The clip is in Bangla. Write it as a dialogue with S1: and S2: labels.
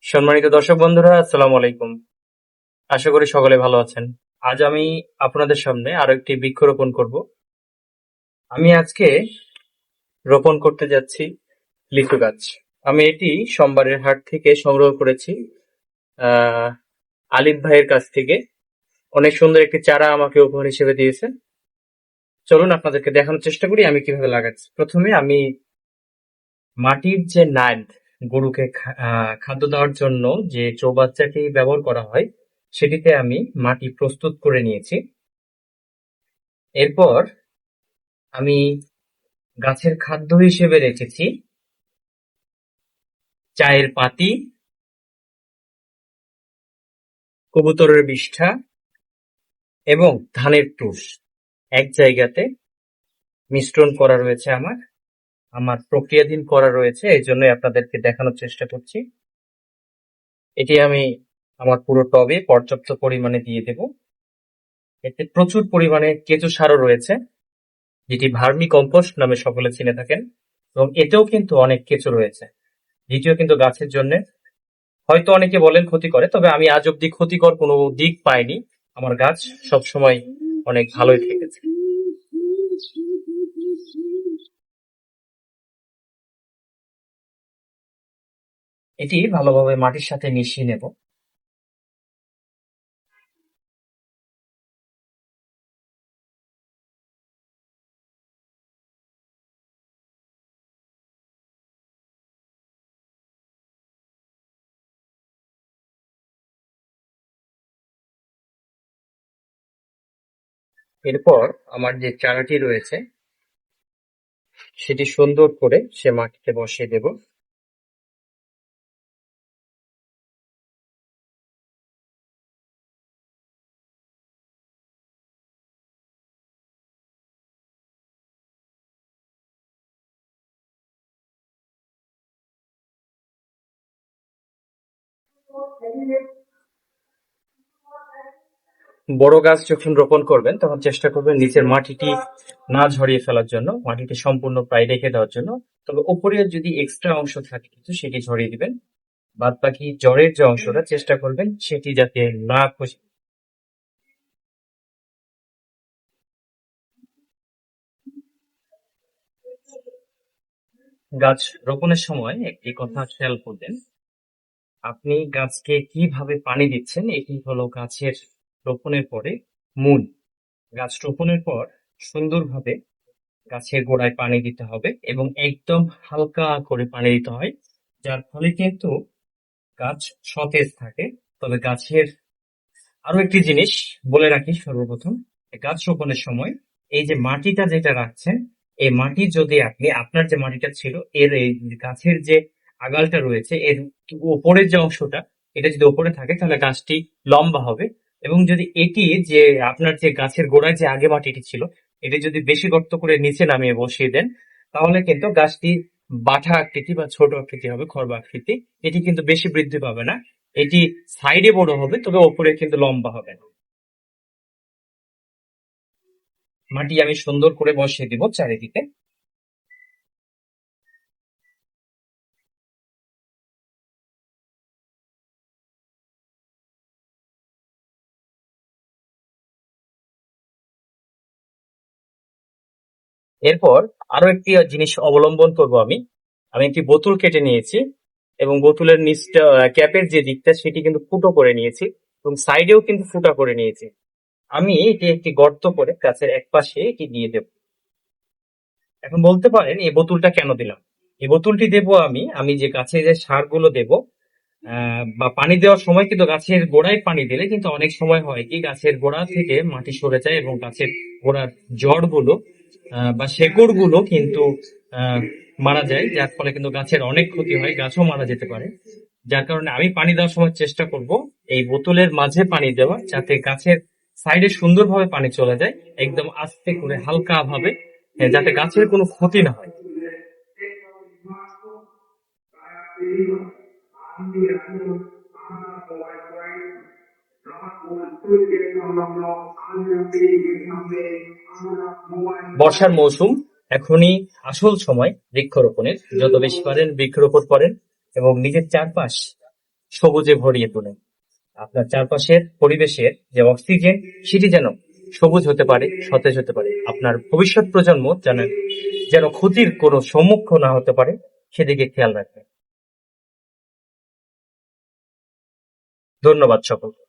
S1: সম্মানিত দর্শক বন্ধুরা, আসসালামু আলাইকুম। আশা করি সকলে ভালো আছেন। আজ আমি আপনাদের সামনে আরো একটি বৃক্ষরোপণ করব। আমি আজকে রোপণ করতে যাচ্ছি লিচু গাছ। আমি এটি সোমবারের হাট থেকে সংগ্রহ করেছি, আহ আলিফ ভাইয়ের কাছ থেকে। অনেক সুন্দর একটি চারা আমাকে উপহার হিসেবে দিয়েছে। চলুন আপনাদেরকে দেখানোর চেষ্টা করি আমি কিভাবে লাগাচ্ছি। প্রথমে আমি মাটির যে নাদ, গরুকে খাদ্য দেওয়ার জন্য যে চৌবাচ্চাটি ব্যবহার করা হয়, সেটিতে আমি মাটি প্রস্তুত করে নিয়েছি। এরপর আমি গাছের খাদ্য হিসেবে রেখেছি চায়ের পাতি, কবুতরের বিষ্ঠা এবং ধানের তুষ। এক জায়গাতে মিশ্রণ করা রয়েছে, আমার প্রক্রিয়াধীন করা রয়েছে, এই জন্যই আপনাদেরকে দেখানোর চেষ্টা করছি। এটি আমি আমার পুরো টবে পর্যাপ্ত পরিমাণে দিয়ে দেব। এতে প্রচুর পরিমাণে কেঁচো সারও রয়েছে, যেটি ভার্মি কম্পোস্ট নামে সকলে চিনে থাকেন, এবং এতেও কিন্তু অনেক কেঁচো রয়েছে, যেটিও কিন্তু গাছের জন্য হয়তো অনেকে বলেন ক্ষতি করে, তবে আমি আজ অব্দি ক্ষতিকর কোনো দিক পাইনি। আমার গাছ সবসময় অনেক ভালোই থেকেছে। এটি ভালোভাবে মাটির সাথে মিশিয়ে নেব। এরপর আমার যে চারাটি রয়েছে সেটি সুন্দর করে সে মাটিতে বসিয়ে দেব। বড় গাছ যখন রোপণ করবেন তখন চেষ্টা করবেন নিচের মাটিটি না ঝরিয়ে ফেলার জন্য, মাটিটি সম্পূর্ণ প্রায় রেখে দেওয়ার জন্য। তবে উপরে যদি এক্সট্রা অংশ থাকে কিন্তু সেটি ঝরিয়ে দিবেন। বাদ বাকি জড়ের যে অংশটা চেষ্টা করবেন সেটি যাতে না খসে। গাছ রোপণের সময় একটি কথা খেয়াল করবেন, আপনি গাছকে কিভাবে পানি দিচ্ছেন এটি হলো গাছের রোপণের পরে মূল। গাছ রোপণের পর সুন্দরভাবে গাছের গোড়ায় পানি দিতে হবে এবং একদম হালকা করে পানি দিতে হয়, যার ফলে কিন্তু গাছ সতেজ থাকে। তবে গাছের আরো একটি জিনিস বলে রাখি, সর্বপ্রথম গাছ রোপণের সময় এই যে মাটিটা যেটা রাখছেন, এই মাটি যদি আপনি আপনার যে মাটিটা ছিল এর এই গাছের যে আগালটা রয়েছে এর উপরের যে অংশটা, এটা যদি উপরে থাকে তাহলে গাছটি লম্বা হবে। এবং যদি এটি যে আপনার যে গাছের গোড়ায় যে আগে মাটিটি ছিল এটি যদি বেশি গর্ত করে নিচে নামিয়ে বসিয়ে দেন, তাহলে কিন্তু গাছটি বাঠা আকৃতি বা ছোট আকৃতি হবে, খর্ব আকৃতি। এটি কিন্তু বেশি বৃদ্ধি পাবে না, এটি সাইডে বড় হবে তবে ওপরে কিন্তু লম্বা হবে না। মাটি আমি সুন্দর করে বসিয়ে দিব চারিদিকে। এরপর আরো একটি জিনিস অবলম্বন করব আমি। আমি একটি বোতল কেটে নিয়েছি এবং বোতলের নিচটা, ক্যাপের যে দিকটা সেটি কিন্তু ফুটো করে নিয়েছি এবং সাইডেও কিন্তু ফুটা করে নিয়েছি। আমি এটি একটি গর্ত করে গাছের এক পাশে এটি দিয়ে দেব। এখন বলতে পারেন এই বোতলটা কেন দিলাম। এই বোতলটি দেব আমি যে গাছে যে সারগুলো দেব, বা পানি দেওয়ার সময় কিন্তু গাছের গোড়ায় পানি দিলে কিন্তু অনেক সময় হয় কি গাছের গোড়া থেকে মাটি সরে যায় এবং গাছের গোড়ার জড়গুলো বা শেকড় গুলো কিন্তু আহ, মারা যায়, যার ফলে কিন্তু গাছের অনেক ক্ষতি হয়, গাছও মারা যেতে পারে। যার কারণে আমি পানি দেওয়ার সময় চেষ্টা করব এই বোতলের মাঝে পানি দেওয়া, যাতে গাছের সাইডে সুন্দরভাবে পানি চলে যায়, একদম আস্তে করে হালকা ভাবে, যাতে গাছের কোনো ক্ষতি না হয়। বর্ষার মৌসুম, এখনই আসল সময় বৃক্ষরোপণের। যত বেশি পারেন বৃক্ষরোপণ করেন এবং নিজের চারপাশ
S2: সবুজে ভরিয়ে তোলেন। আপনার চারপাশের পরিবেশের যে অক্সিজেন সেটি যেন সবুজ হতে পারে, সতেজ হতে পারে। আপনার ভবিষ্যৎ প্রজন্ম যেন ক্ষতির কোনো সম্মুখীন না হতে পারে, সেদিকে খেয়াল রাখবেন। ধন্যবাদ সকলকে।